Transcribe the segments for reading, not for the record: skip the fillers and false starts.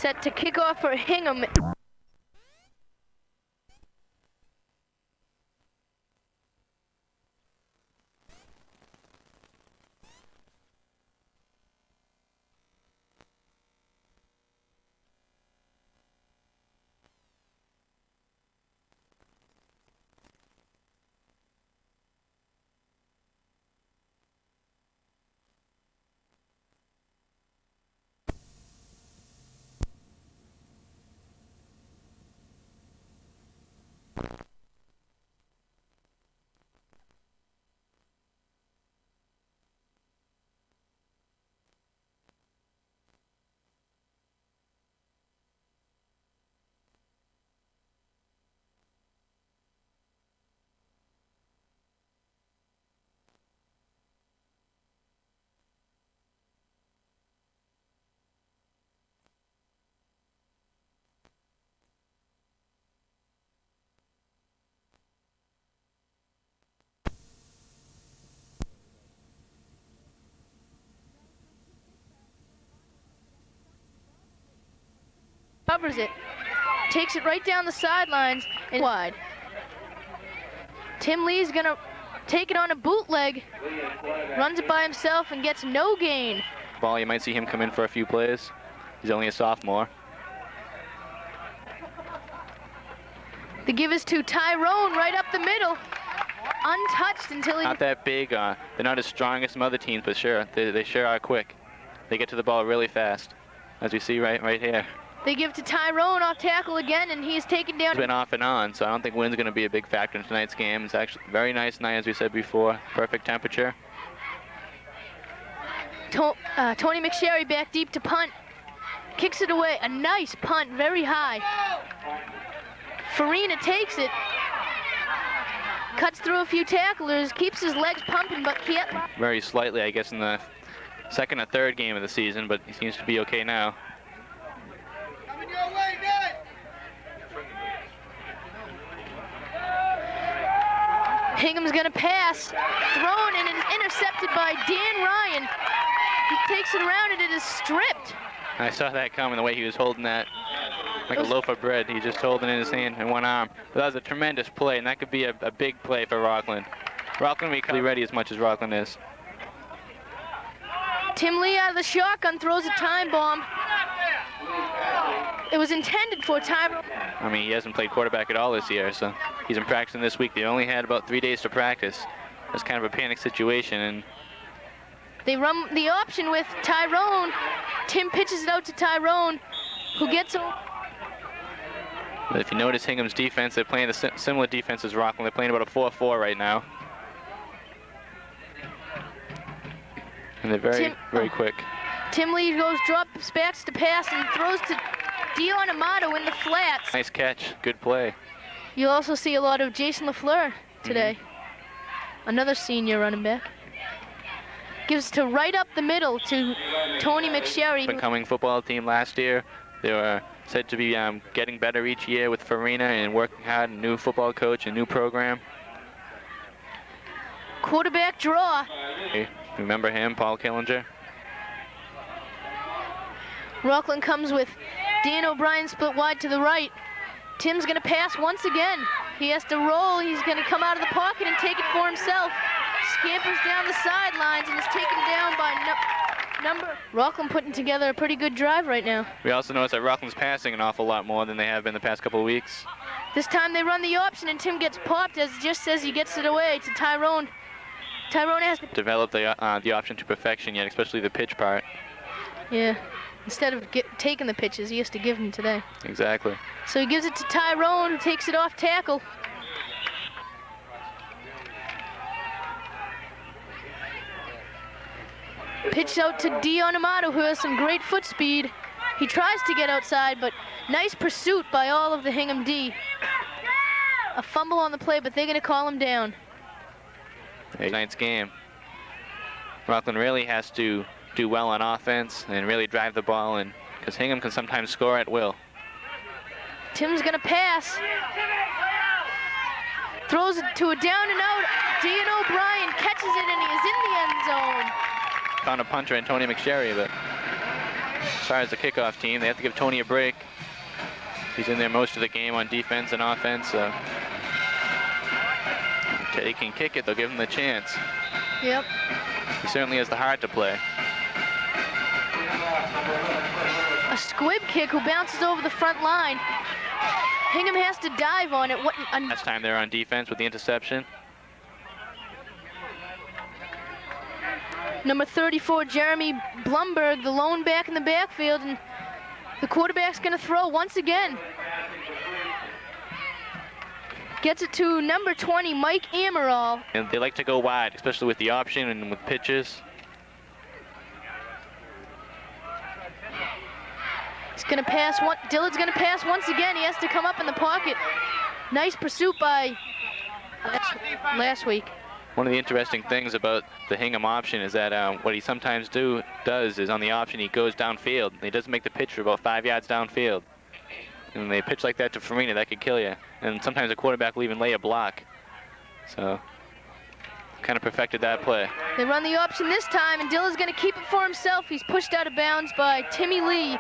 set to kick off for Hingham. Covers it, takes it right down the sidelines and wide. Tim Lee's gonna take it on a bootleg, runs it by himself and gets no gain. Ball, you might see him come in for a few plays. He's only a sophomore. The give is to Tyrone right up the middle, untouched until he... Not that big, they're not as strong as some other teams, but sure, they sure are quick. They get to the ball really fast, as we see right here. They give to Tyrone off tackle again, and he's taken down. He's been off and on, so I don't think wind's going to be a big factor in tonight's game. It's actually a very nice night, as we said before. Perfect temperature. Tony McSherry back deep to punt. Kicks it away. A nice punt, very high. Farina takes it. Cuts through a few tacklers, keeps his legs pumping, but can't. Very slightly, I guess, in the second or third game of the season, but he seems to be okay now. Hingham's gonna pass, thrown and is intercepted by Dan Ryan. He takes it around and it is stripped. I saw that coming, the way he was holding that like a loaf of bread. He just holding it in his hand in one arm. But that was a tremendous play, and that could be a big play for Rockland. Rockland will be ready as much as Rockland is. Tim Lee out of the shotgun throws a time bomb. It was intended for Tyrone. I mean, he hasn't played quarterback at all this year, so he's been practicing this week. They only had about 3 days to practice. It's kind of a panic situation, and they run the option with Tyrone. Tim pitches it out to Tyrone, who gets a... But if you notice Hingham's defense, they're playing the similar defense as Rockland. They're playing about a 4-4 right now. And they're very quick. Tim Lee drops backs to pass and throws to Dion Amato in the flats. Nice catch, good play. You'll also see a lot of Jason LaFleur today. Another senior running back. Gives to right up the middle to Tony McSherry. Becoming football team last year. They were said to be getting better each year with Farina and working hard, a new football coach, a new program. Quarterback draw. Remember him, Paul Killinger? Rockland comes with Dan O'Brien split wide to the right. Tim's gonna pass once again. He has to roll. He's gonna come out of the pocket and take it for himself. Scampers down the sidelines and is taken down by Rockland putting together a pretty good drive right now. We also notice that Rockland's passing an awful lot more than they have been the past couple of weeks. This time they run the option and Tim gets popped just as he gets it away to Tyrone. Tyrone has to develop the option to perfection yet, especially the pitch part. Yeah. Instead of taking the pitches, he has to give them today. Exactly. So he gives it to Tyrone, who takes it off tackle. Pitch out to Dion Amato, who has some great foot speed. He tries to get outside, but nice pursuit by all of the Hingham D. A fumble on the play, but they're going to call him down. Tonight's game. Rockland really has to do well on offense and really drive the ball in, because Hingham can sometimes score at will. Tim's gonna pass. Throws it to a down and out. Dan O'Brien catches it and he is in the end zone. Found a puncher in Tony McSherry, but As far as the kickoff team, they have to give Tony a break. He's in there most of the game on defense and offense. So if Teddy can kick it, they'll give him the chance. Yep. He certainly has the heart to play. A squib kick who bounces over the front line. Hingham has to dive on it. Last time they were on defense with the interception. Number 34, Jeremy Blumberg, the lone back in the backfield, and the quarterback's gonna throw once again. Gets it to number 20, Mike Amaral. And they like to go wide, especially with the option and with pitches. He's gonna pass one. Dillard's gonna pass once again. He has to come up in the pocket. Nice pursuit by last week. One of the interesting things about the Hingham option is that what he sometimes does is on the option he goes downfield. He doesn't make the pitch for about 5 yards downfield. And when they pitch like that to Farina, that could kill you. And sometimes a quarterback will even lay a block. So kind of perfected that play. They run the option this time, and Dillard's gonna keep it for himself. He's pushed out of bounds by Timmy Lee.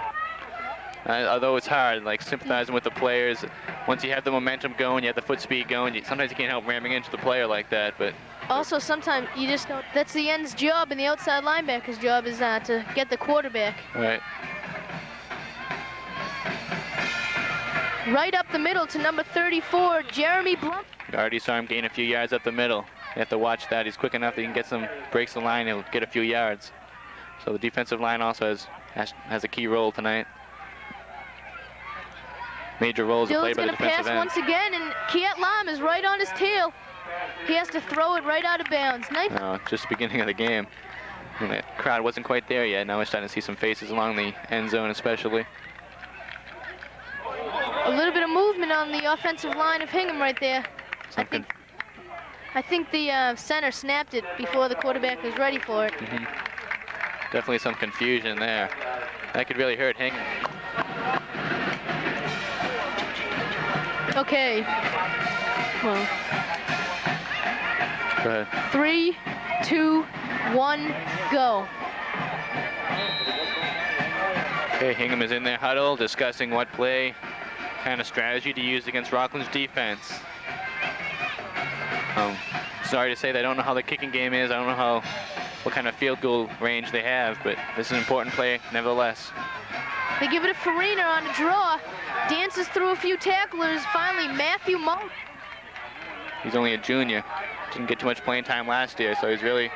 Although it's hard, like sympathizing with the players. Once you have the momentum going, you have the foot speed going, sometimes you can't help ramming into the player like that. But also, sometimes you just don't. That's the end's job, and the outside linebacker's job is to get the quarterback. Right. Right up the middle to number 34, Jeremy Blum. You already saw him gain a few yards up the middle. You have to watch that. He's quick enough that he can get some breaks the line. He'll get a few yards. So the defensive line also has a key role tonight. Major roles are played by the defensive end. Dillard's gonna pass once again, and Kiet Lam is right on his tail. He has to throw it right out of bounds. Nice. No, just the beginning of the game. And the crowd wasn't quite there yet. Now we're starting to see some faces along the end zone especially. A little bit of movement on the offensive line of Hingham right there. I think the center snapped it before the quarterback was ready for it. Mm-hmm. Definitely some confusion there. That could really hurt Hingham. Okay. Well. Go ahead. 3, 2, 1, go. Okay, Hingham is in their huddle discussing what play, kind of strategy to use against Rockland's defense. Sorry to say they don't know how the kicking game is. I don't know what kind of field goal range they have, but this is an important play nevertheless. They give it to Farina on a draw. Dances through a few tacklers. Finally, Matthew Mull. He's only a junior. Didn't get too much playing time last year, so he's really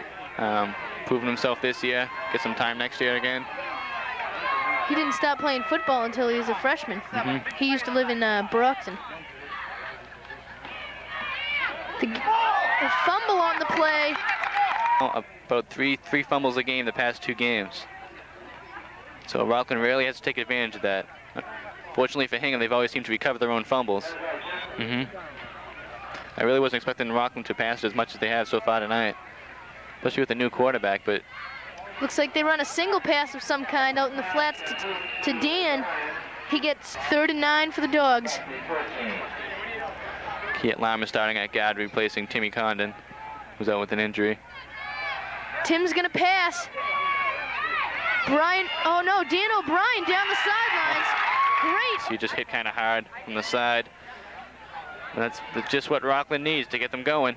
proven himself this year. Get some time next year again. He didn't stop playing football until he was a freshman. Mm-hmm. He used to live in Brockton. The fumble on the play. About three fumbles a game the past 2 games. So Rockland really has to take advantage of that. Fortunately for Hingham, they've always seemed to recover their own fumbles. Mm-hmm. I really wasn't expecting Rockland to pass it as much as they have so far tonight, especially with the new quarterback, but looks like they run a single pass of some kind out in the flats to Dan. He gets 3rd and 9 for the Dogs. Kiet Lam is starting at guard, replacing Timmy Condon, who's out with an injury. Tim's gonna pass. Brian, oh no, Dan O'Brien down the sidelines. Great. So he just hit kind of hard from the side. That's just what Rockland needs to get them going.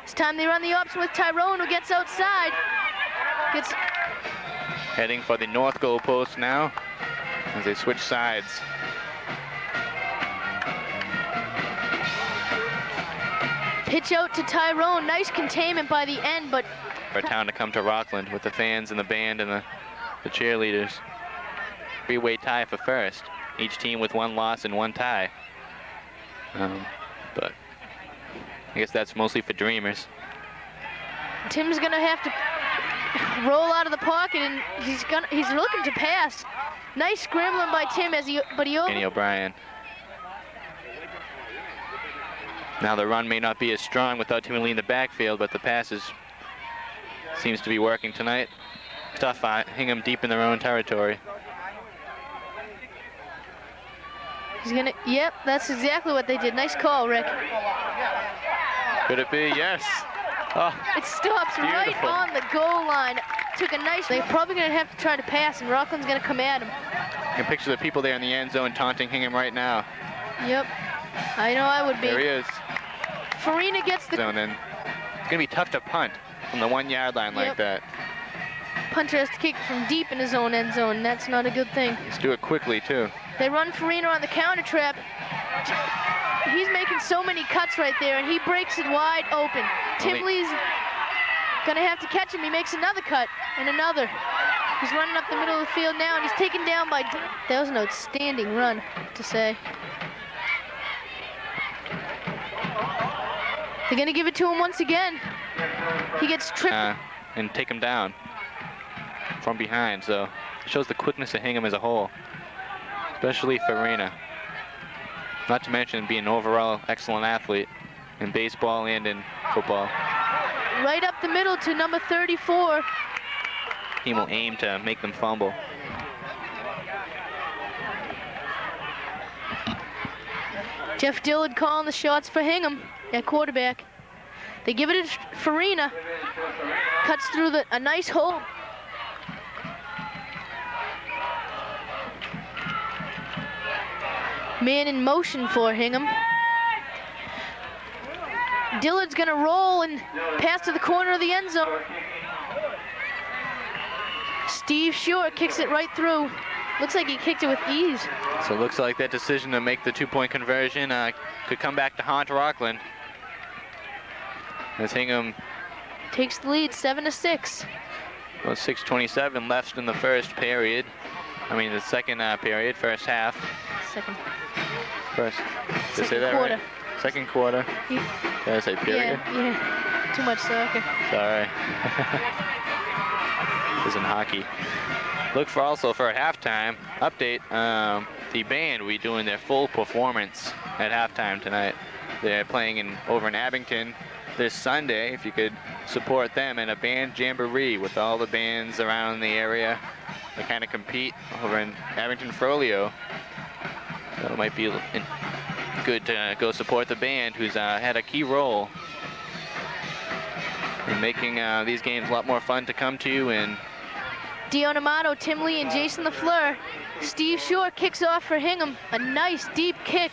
This time they run the option with Tyrone, who gets outside. Heading for the north goal post now as they switch sides. Pitch out to Tyrone. Nice containment by the end, but for a town to come to Rockland with the fans and the band and the cheerleaders. 3-way tie for first. Each team with 1 loss and 1 tie. But I guess that's mostly for dreamers. Tim's gonna have to roll out of the pocket, and he's looking to pass. Nice scrambling by Tim Danny O'Brien. Now the run may not be as strong without Timmy Lee in the backfield, but the passes seems to be working tonight. Tough Hingham deep in their own territory. He's gonna, yep, that's exactly what they did. Nice call, Rick. Could it be? Yes. Oh, it stops beautiful. Right on the goal line. took a nice, they're probably going to have to try to pass, and Rockland's going to come at him. You can picture the people there in the end zone taunting Hingham right now. Yep. I know I would be. There he is. Farina gets the zone, and it's going to be tough to punt from the 1 yard line like that. Punter has to kick from deep in his own end zone. That's not a good thing. Let's do it quickly, too. They run Farina on the counter trap. He's making so many cuts right there, and he breaks it wide open. Timley's gonna have to catch him. He makes another cut, and another. He's running up the middle of the field now, and he's taken down by... That was an outstanding run, to say. They're gonna give it to him once again. He gets tripped. And take him down from behind, so it shows the quickness of Hingham as a whole, especially Farina. Not to mention being an overall excellent athlete in baseball and in football. Right up the middle to number 34. He will aim to make them fumble. Jeff Dillard calling the shots for Hingham at quarterback. They give it to Farina. Cuts through a nice hole. Man in motion for Hingham. Dillard's gonna roll and pass to the corner of the end zone. Steve Short kicks it right through. Looks like he kicked it with ease. So it looks like that decision to make the 2-point conversion could come back to haunt Rockland. As Hingham takes the lead, 7-6. Well, 6:27 left in the first period. I mean, the second period, first half. First. Did I say that quarter. Right? Second quarter. Did I say period? Yeah. Too much soccer. Sorry. This isn't hockey. Look for also for a halftime update. The band will be doing their full performance at halftime tonight. They're playing over in Abington this Sunday. If you could support them in a band jamboree with all the bands around the area. They kind of compete over in Abington Frollo. So it might be good to go support the band, who's had a key role in making these games a lot more fun to come to. And Dion Amato, Tim Lee, and Jason LaFleur. Steve Short kicks off for Hingham. A nice deep kick.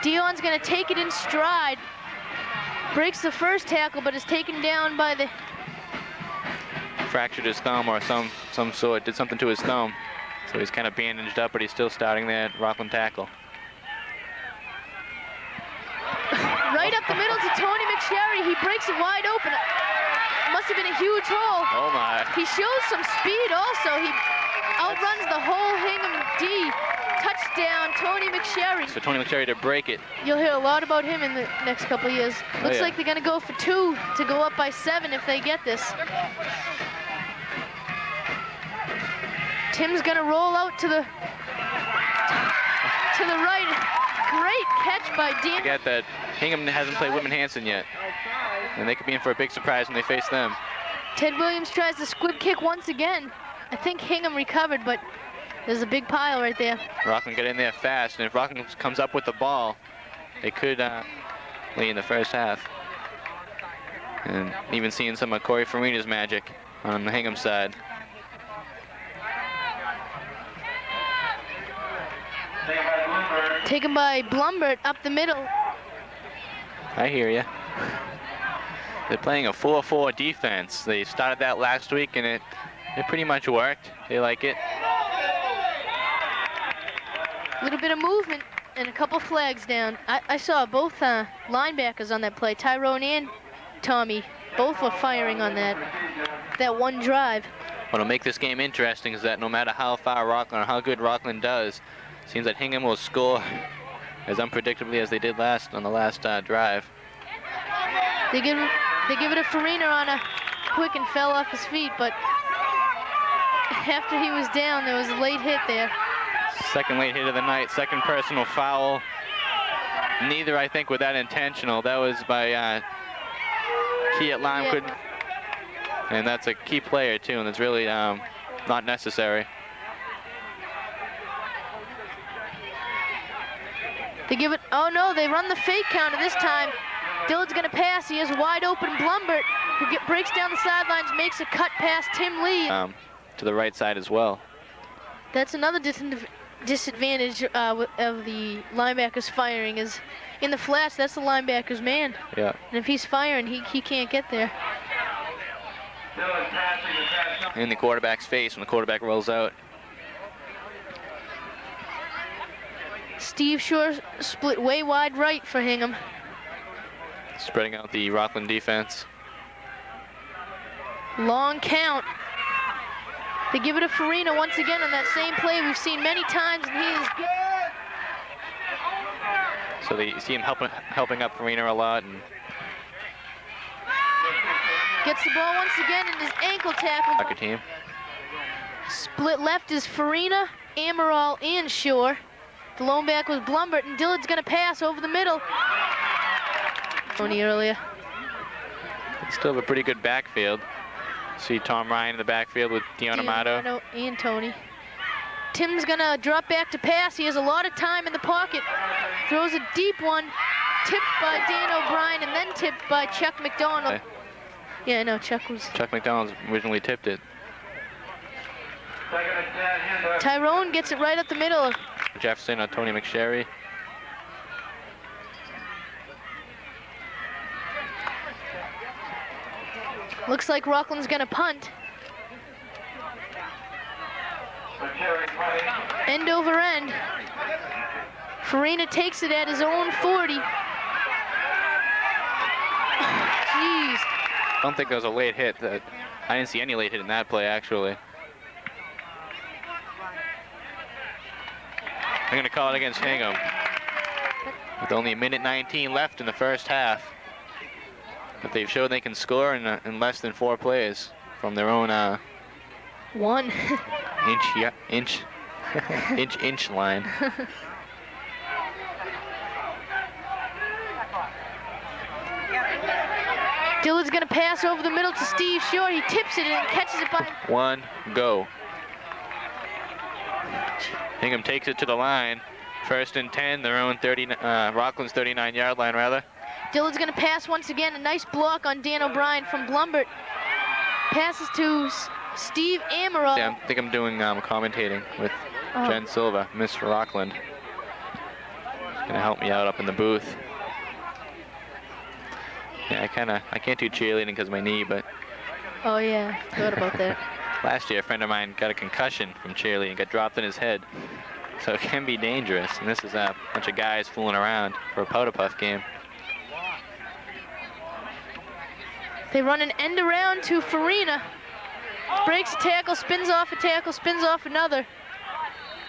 Dion's gonna take it in stride. Breaks the first tackle, but is taken down by the... Fractured his thumb or some sort, did something to his thumb. So he's kind of bandaged up, but he's still starting that Rockland tackle. Right up the middle to Tony McSherry. He breaks it wide open. Must have been a huge hole. Oh my. He shows some speed also. He outruns the whole Hingham D. Touchdown, Tony McSherry. So Tony McSherry to break it. You'll hear a lot about him in the next couple of years. Looks like they're gonna go for 2 to go up by 7 if they get this. Tim's gonna roll out to the right. Great catch by Dean. Forget that Hingham hasn't played Whitman Hanson yet, and they could be in for a big surprise when they face them. Ted Williams tries the squib kick once again. I think Hingham recovered, but there's a big pile right there. Rockland got in there fast, and if Rockland comes up with the ball, they could lead in the first half. And even seeing some of Corey Farina's magic on the Hingham side. Taken by Blumbert up the middle. I hear you. They're playing a 4-4 defense. They started that last week, and it pretty much worked. They like it. A little bit of movement and a couple flags down. I saw both linebackers on that play, Tyrone and Tommy. Both were firing on that one drive. What'll make this game interesting is that no matter how far Rockland or how good Rockland does, it seems that Hingham will score as unpredictably as they did on the last drive. They give it to Farina on a quick and fell off his feet, but after he was down, there was a late hit there. Second late hit of the night, second personal foul. Neither, I think, were that intentional. That was by Kiat Limekwood. Yeah. And that's a key player, too, and it's really not necessary. They give it, oh no, they run the fake counter this time. Dillard's gonna pass, he is wide open. Blumbert who breaks down the sidelines, makes a cut past Tim Lee. To the right side as well. That's another disadvantage of the linebackers firing, is in the flats, that's the linebacker's man. Yeah. And if he's firing, he can't get there. In the quarterback's face when the quarterback rolls out. Steve Shore split way wide right for Hingham. Spreading out the Rockland defense. Long count. They give it to Farina once again on that same play we've seen many times, and he is good. So they see him helping up Farina a lot, and gets the ball once again in his ankle tackle. soccer team. Split left is Farina, Amaral, and Shore. The lone back was Blumbert, and Dillard's gonna pass over the middle. Tony earlier. They still have a pretty good backfield. See Tom Ryan in the backfield with Dion Amato. And Tony. Tim's gonna drop back to pass. He has a lot of time in the pocket. Throws a deep one, tipped by Dan O'Brien, and then tipped by Chuck McDonald. Yeah, I know, Chuck McDonald originally tipped it. Tyrone gets it right up the middle. Jefferson on Tony McSherry. Looks like Rockland's gonna punt. End over end. Farina takes it at his own 40. Jeez. I don't think there was a late hit. I didn't see any late hit in that play, actually. They're going to call it against Hingham. With only a minute 19 left in the first half. But they've shown they can score in less than 4 plays from their own one inch line. Dillard's gonna pass over the middle to Steve Shore. He tips it and catches it by one, go. Hingham takes it to the line. 1st and 10, their own Rockland's 39-yard line, rather. Dillard's gonna pass once again. A nice block on Dan O'Brien from Blumbert. Passes to Steve Amaral. Yeah, I think I'm doing commentating with Jen Silva, Mr. Rockland. She's gonna help me out up in the booth. Yeah, I can't do cheerleading because of my knee, but. Oh yeah, forgot about that. Last year, a friend of mine got a concussion from cheerleading, got dropped in his head. So it can be dangerous, and this is a bunch of guys fooling around for a powder puff game. They run an end around to Farina. Breaks a tackle, spins off a tackle, spins off another.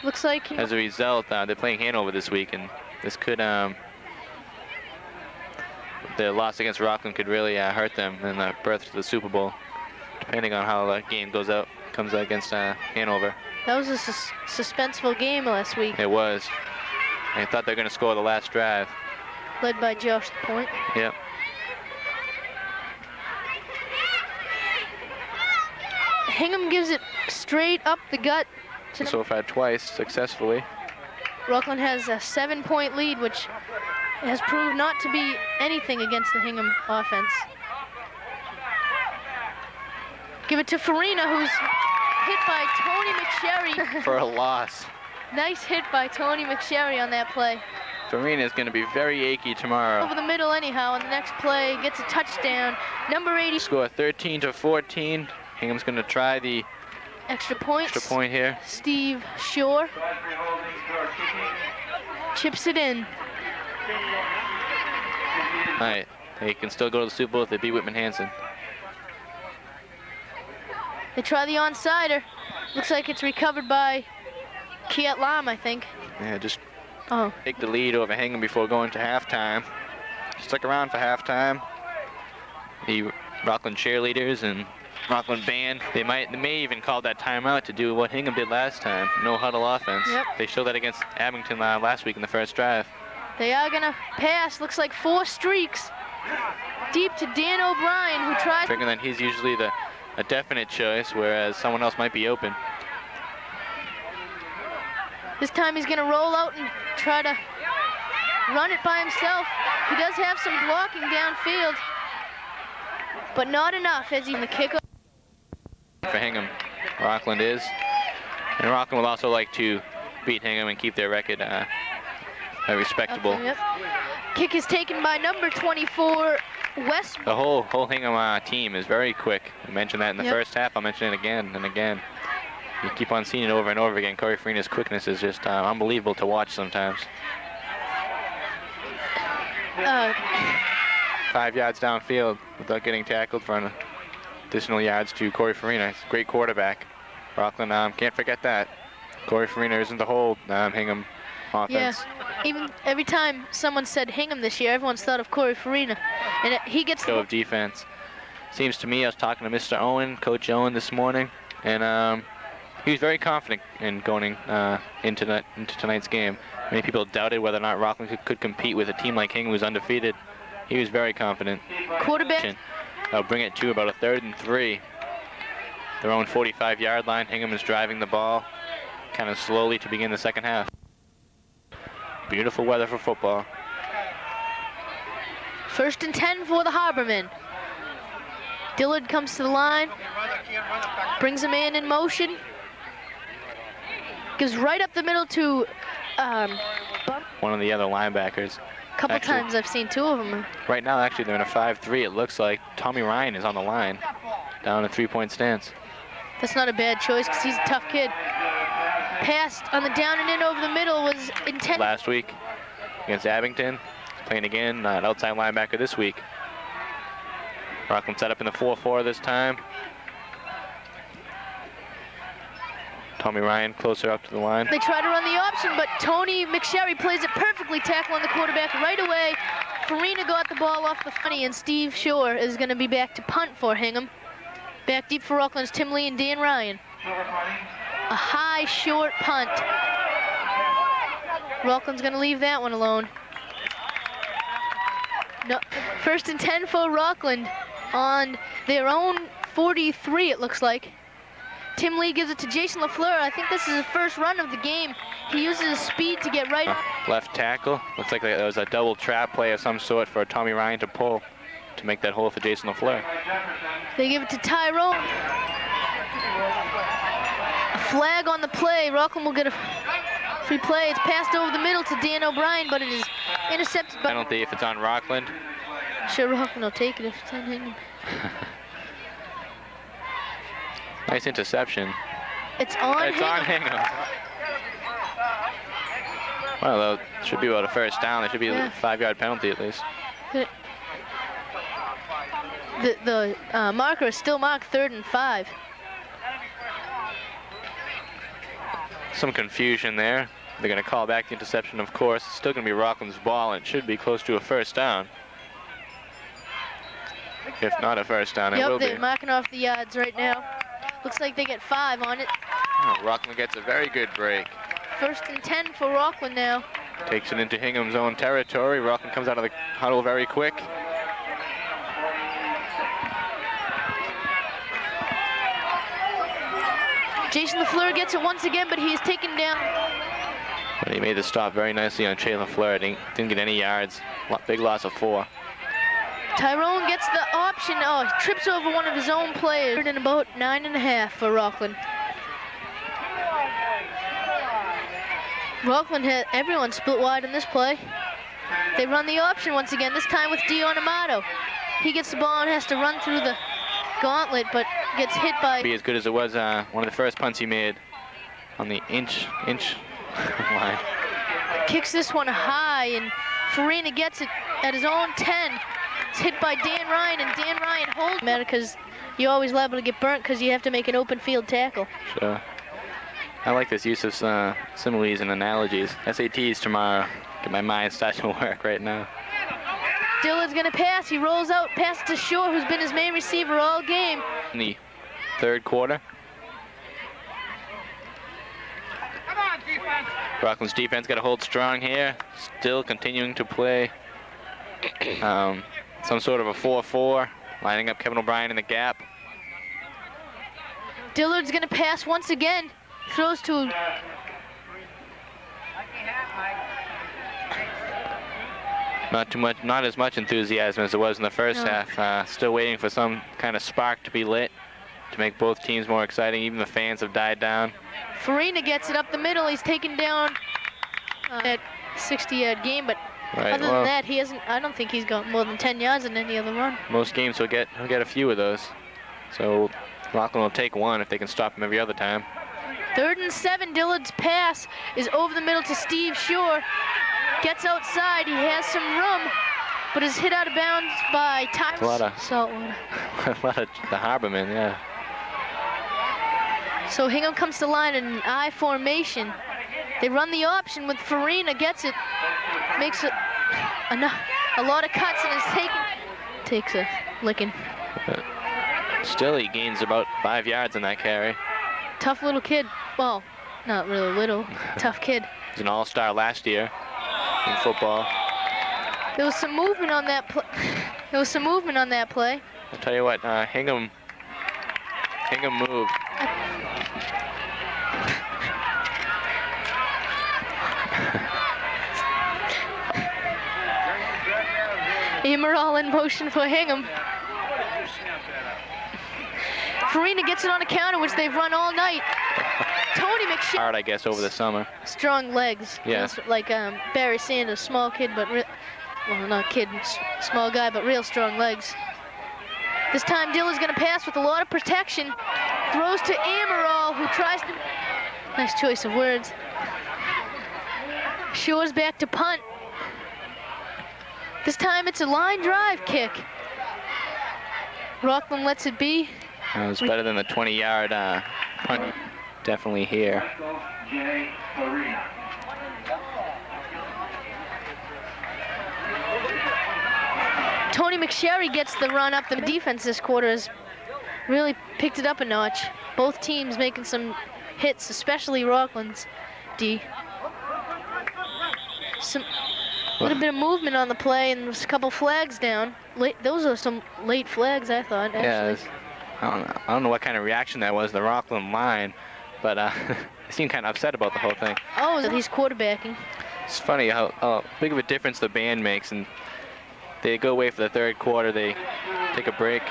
Looks like... As a result, they're playing Hanover this week, and this could... the loss against Rockland could really hurt them in the berth to the Super Bowl, depending on how the game comes out against Hanover. That was a suspenseful game last week. It was. I thought they were going to score the last drive. Led by Josh the Point. Yep. Hingham gives it straight up the gut. So far twice successfully. Rockland has a 7-point lead, which has proved not to be anything against the Hingham offense. Give it to Farina, who's hit by Tony McSherry. For a loss. Nice hit by Tony McSherry on that play. Farina is going to be very achy tomorrow. Over the middle anyhow, on the next play, gets a touchdown. Number 80. Score 13-14. Hingham's going to try the extra point here. Steve Shore chips it in. All right, they can still go to the Super Bowl if they beat Whitman-Hanson. They try the onside. Looks like it's recovered by Kiat Lam, I think. Yeah, just take the lead over Hingham before going to halftime. Stick around for halftime. The Rockland cheerleaders and Rockland band, they may even call that timeout to do what Hingham did last time, no huddle offense. Yep. They showed that against Abington last week in the first drive. They are gonna pass, looks like 4 streaks. Deep to Dan O'Brien, who tried. Figuring that he's usually a definite choice, whereas someone else might be open. This time he's gonna roll out and try to run it by himself. He does have some blocking downfield. but not enough as he in the kickoff. For Hingham, Rockland is. And Rockland will also like to beat Hingham and keep their record respectable. Yep. Kick is taken by number 24, West. The whole Hingham team is very quick. I mentioned that in the first half. I'll mention it again and again. You keep on seeing it over and over again. Corey Farina's quickness is just unbelievable to watch sometimes. 5 yards downfield without getting tackled for an additional yards to Corey Farina. He's a great quarterback. Rockland can't forget that. Corey Farina isn't the whole Hingham offense. Yeah, even every time someone said Hingham this year, everyone's thought of Corey Farina. And he gets Go of defense. Seems to me, I was talking to Mr. Owen, Coach Owen this morning, and he was very confident in going into tonight's game. Many people doubted whether or not Rockland could compete with a team like Hingham who's undefeated. He was very confident. Quarterback. They'll bring it to about a 3rd and 3. Their own 45-yard line. Hingham is driving the ball kind of slowly to begin the second half. Beautiful weather for football. 1st and 10 for the Harbormen. Dillard comes to the line, brings a man in motion, goes right up the middle to one of the other linebackers. A couple times I've seen 2 of them. Right now, actually, they're in a 5-3. It looks like Tommy Ryan is on the line, down a 3-point stance. That's not a bad choice because he's a tough kid. Pass on the down and in over the middle was intended. Last week against Abington, playing again, an outside linebacker this week. Rockland set up in the 4-4 this time. Tommy Ryan closer up to the line. They try to run the option, but Tony McSherry plays it perfectly, tackling the quarterback right away. Farina got the ball off the funny, and Steve Shore is going to be back to punt for Hingham. Back deep for Rockland's Tim Lee and Dan Ryan. A high, short punt. Rockland's going to leave that one alone. No, 1st and 10 for Rockland on their own 43, it looks like. Tim Lee gives it to Jason LaFleur. I think this is his first run of the game. He uses his speed to get right. Left tackle. Looks like there was a double trap play of some sort for Tommy Ryan to pull to make that hole for Jason LaFleur. They give it to Tyrone. A flag on the play. Rockland will get a free play. It's passed over the middle to Dan O'Brien, but it is intercepted by... Penalty if it's on Rockland. Sure, Rockland will take it if it's on Hingham. Nice interception. It's on Hingham. It's on Hingham. Well, though, should be about a first down. There should be a 5-yard penalty at least. The marker is still marked 3rd and 5. Some confusion there. They're going to call back the interception, of course. It's still going to be Rockland's ball, and it should be close to a first down. If not a first down, it will be. Yep, they're marking off the yards right now. Looks like they get 5 on it. Oh, Rockland gets a very good break. 1st and 10 for Rockland now. Takes it into Hingham's own territory. Rockland comes out of the huddle very quick. Jason LaFleur gets it once again, but he is taken down. But he made the stop very nicely on Jay LaFleur. Didn't get any yards. Big loss of 4. Tyrone gets the option. Oh, he trips over one of his own players. In about 9.5 for Rockland. Rockland had everyone split wide in this play. They run the option once again, this time with Dion Amato. He gets the ball and has to run through the gauntlet, but gets hit by... Be as good as it was one of the first punts he made on the inch line. Kicks this one high, and Farina gets it at his own 10. It's hit by Dan Ryan, and Dan Ryan holds him because you're always liable to get burnt because you have to make an open field tackle. Sure. I like this use of similes and analogies. SATs tomorrow. Get my mind starting to work right now. Dillard's gonna pass. He rolls out, pass to Shore, who's been his main receiver all game. In the 3rd quarter. Rockland's defense got to hold strong here. Still continuing to play some sort of a 4-4, lining up Kevin O'Brien in the gap. Dillard's gonna pass once again. Throws to... Not as much enthusiasm as it was in the first half. Still waiting for some kind of spark to be lit to make both teams more exciting. Even the fans have died down. Farina gets it up the middle. He's taken down that 60-yard game, but other than that, he hasn't. I don't think he's got more than 10 yards in any other run. Most games he'll get a few of those. So Rockland will take one if they can stop him every other time. 3rd and 7. Dillard's pass is over the middle to Steve Shore. Gets outside. He has some room, but is hit out of bounds by Tyler Saltwater. A lot of the Harbormen, yeah. So Hingham comes to line in an I formation. They run the option with Farina, gets it, makes a lot of cuts and takes a licking. Still, he gains about 5 yards in that carry. Tough little kid. Well, not really little. Tough kid. He's an all-star last year in football. There was some movement on that play. I'll tell you what, Hingham moved. Emerald in motion for Hingham. Farina gets it on a counter, which they've run all night. Tony McSherry. Hard, I guess, over the summer. Strong legs. Yeah. Like Barry Sanders, small kid, but well, not kid, small guy, but real strong legs. This time Dillard's going to pass with a lot of protection. Throws to Amaral, who tries to... Nice choice of words. Shore's back to punt. This time it's a line drive kick. Rockland lets it be. That was better than the 20-yard punt. Definitely here. Tony McSherry gets the run up. The defense this quarter has really picked it up a notch. Both teams making some hits, especially Rockland's D. A little bit of movement on the play, and there's a couple flags down. Those are some late flags, I thought, actually. Yeah, I don't know what kind of reaction that was, the Rockland line, but they seemed kind of upset about the whole thing. Oh, he's quarterbacking. It's funny how big of a difference the band makes, and they go away for the 3rd quarter, they take a break.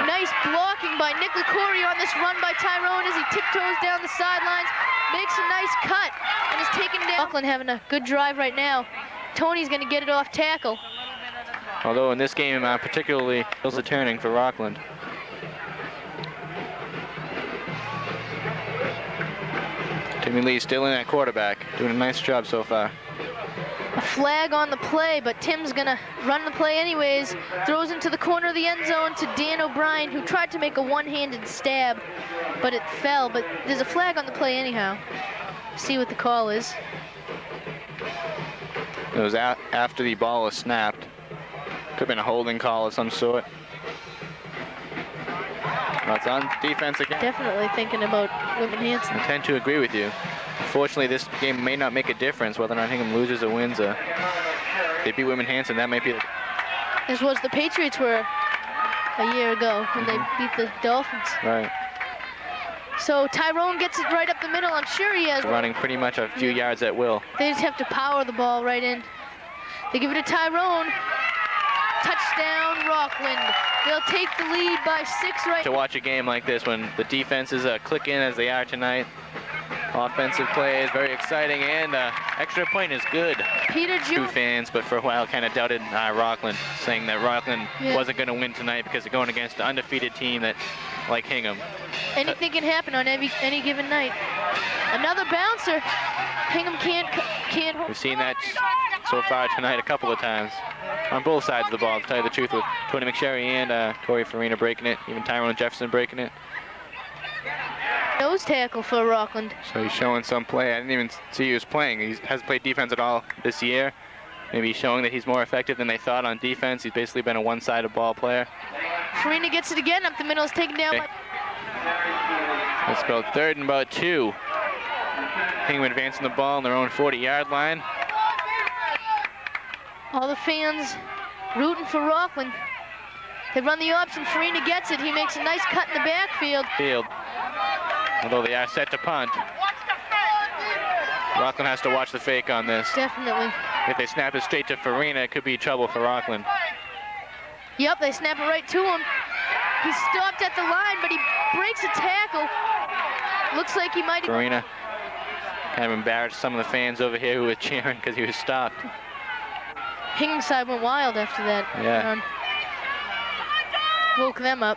Nice blocking by Nick LaCourie on this run by Tyrone as he tiptoes down the sidelines, makes a nice cut, and is taken down. Rockland having a good drive right now. Tony's going to get it off tackle. Although in this game, particularly, feels a turning for Rockland. Timmy Lee still in at quarterback, doing a nice job so far. A flag on the play, but Tim's going to run the play anyways. Throws into the corner of the end zone to Dan O'Brien, who tried to make a one-handed stab, but it fell. But there's a flag on the play anyhow. See what the call is. It was after the ball was snapped. Could have been a holding call of some sort. Well, it's on defense again. Definitely thinking about Whitman Hanson. I tend to agree with you. Unfortunately, this game may not make a difference whether or not Hingham loses or wins. They beat Whitman Hanson, that might be the... As was the Patriots were a year ago when they beat the Dolphins. Right. So Tyrone gets it right up the middle. I'm sure he has. Running pretty much a few yards at will. They just have to power the ball right in. They give it to Tyrone. Touchdown, Rockland. They'll take the lead by 6 right. To watch a game like this when the defenses click in as they are tonight. Offensive plays, very exciting, and extra point is good. Peter Two fans, but for a while kind of doubted Rockland, saying that Rockland wasn't going to win tonight because they're going against an undefeated team that, like Hingham. Anything can happen on any given night. Another bouncer. Hingham can't hold. We've seen that so far tonight a couple of times on both sides of the ball, to tell you the truth, with Tony McSherry and Corey Farina breaking it, even Tyrone Jefferson breaking it. Nose tackle for Rockland. So he's showing some play. I didn't even see he was playing. He hasn't played defense at all this year. Maybe showing that he's more effective than they thought on defense. He's basically been a one-sided ball player. Farina gets it again up the middle. Is taken down by... It's about 3rd and about 2. Hingham advancing the ball on their own 40-yard line. All the fans rooting for Rockland. They run the option. Farina gets it. He makes a nice cut in the backfield. Although they are set to punt. Rockland has to watch the fake on this. Definitely. If they snap it straight to Farina, it could be trouble for Rockland. Yep, they snap it right to him. He's stopped at the line, but he breaks a tackle. Looks like he might have... Farina kind of embarrassed some of the fans over here who were cheering because he was stopped. Hingham side went wild after that. Yeah. Woke them up.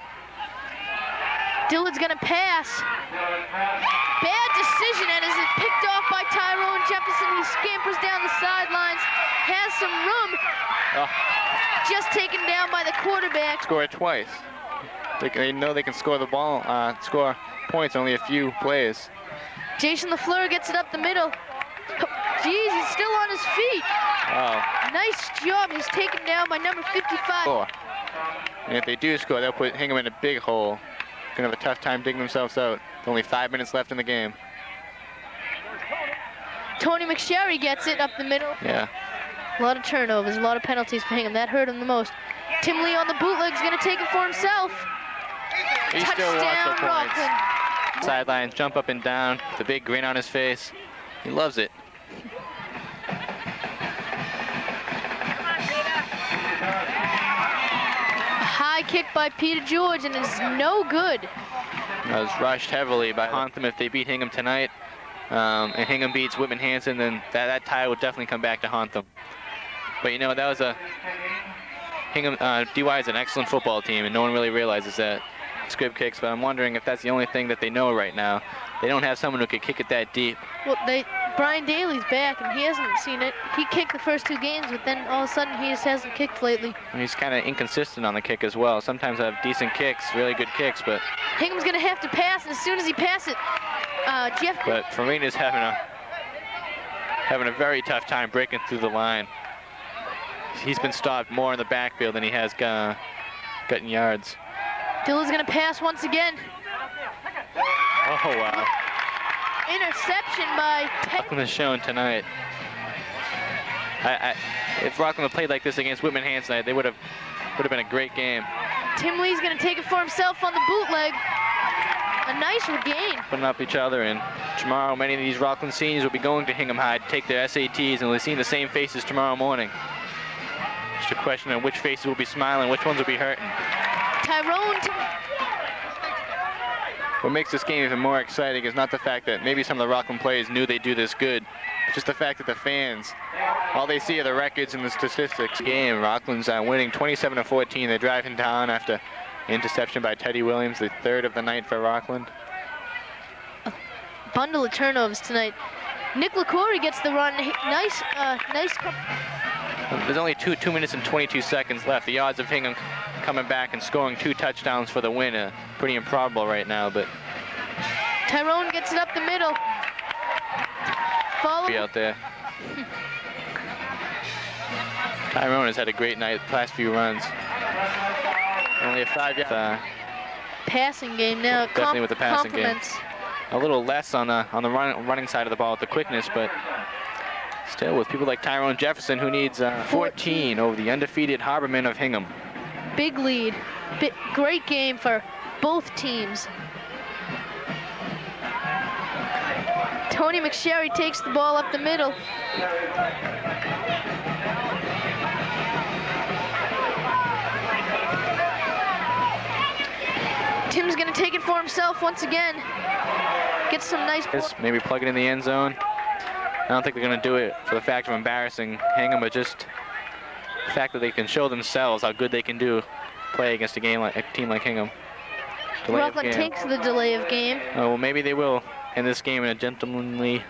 Dillard's gonna pass. Bad decision, and is it picked off by Tyrone Jefferson? He scampers down the sidelines, has some room. Oh. Just taken down by the quarterback. Score it twice. They know they can score the ball, score points only a few plays. Jason LaFleur gets it up the middle. Geez, he's still on his feet. Wow. Nice job. He's taken down by number 55. And if they do score, they'll put Hingham in a big hole. Gonna have a tough time digging themselves out. Only 5 minutes left in the game. Tony McSherry gets it up the middle. Yeah. A lot of turnovers, a lot of penalties for Hingham. That hurt him the most. Tim Lee on the bootleg's gonna take it for himself. He still wants Touchdown, the points. Rockland. Sidelines, jump up and down with a big grin on his face. He loves it. A high kick by Peter George, and it's no good. That was rushed heavily by Hingham. If they beat Hingham tonight, and Hingham beats Whitman-Hanson, then that tie will definitely come back to haunt them. But you know, that was a Hingham. DY is an excellent football team, and no one really realizes that. Scrib kicks, but I'm wondering if that's the only thing that they know right now. They don't have someone who could kick it that deep. Well, Brian Daly's back, and he hasn't seen it. He kicked the first 2 games, but then all of a sudden he just hasn't kicked lately. He's kind of inconsistent on the kick as well. Sometimes I have decent kicks, really good kicks, but Hingham's gonna have to pass, and as soon as he passes, Jeff. But Farina's having a very tough time breaking through the line. He's been stopped more in the backfield than he has gotten yards. Dillard's gonna pass once again. Oh wow! Interception by Rockland has shown tonight. If Rockland had played like this against Whitman-Hanson, they would have been a great game. Tim Lee's gonna take it for himself on the bootleg. A nice regain. Putting up each other, and tomorrow many of these Rockland seniors will be going to Hingham High to take their SATs, and we'll see the same faces tomorrow morning. Just a question of which faces will be smiling, which ones will be hurting. Tyrone. What makes this game even more exciting is not the fact that maybe some of the Rockland players knew they'd do this good, but just the fact that the fans, all they see are the records and the statistics. Game, Rockland's winning 27-14. They're driving down after interception by Teddy Williams, the 3rd of the night for Rockland. A bundle of turnovers tonight. Nick LaCory gets the run. Nice. There's only 2 minutes and 22 seconds left. The odds of Hingham coming back and scoring 2 touchdowns for the win are pretty improbable right now, but Tyrone gets it up the middle. Follow. Be out there. Tyrone has had a great night the past few runs. Only a 5-yard passing game now. Definitely with the passing compliments. game. A little less on the running side of the ball with the quickness, but still with people like Tyrone Jefferson, who needs 14 over the undefeated Harbormen of Hingham. Big lead. Great game for both teams. Tony McSherry takes the ball up the middle. Tim's gonna take it for himself once again. Gets some nice. Maybe plug it in the end zone. I don't think they're gonna do it for the fact of embarrassing Hingham, but just the fact that they can show themselves how good they can play against a team like Hingham. Rockland takes the delay of game. Oh, well, maybe they will end this game in a gentlemanly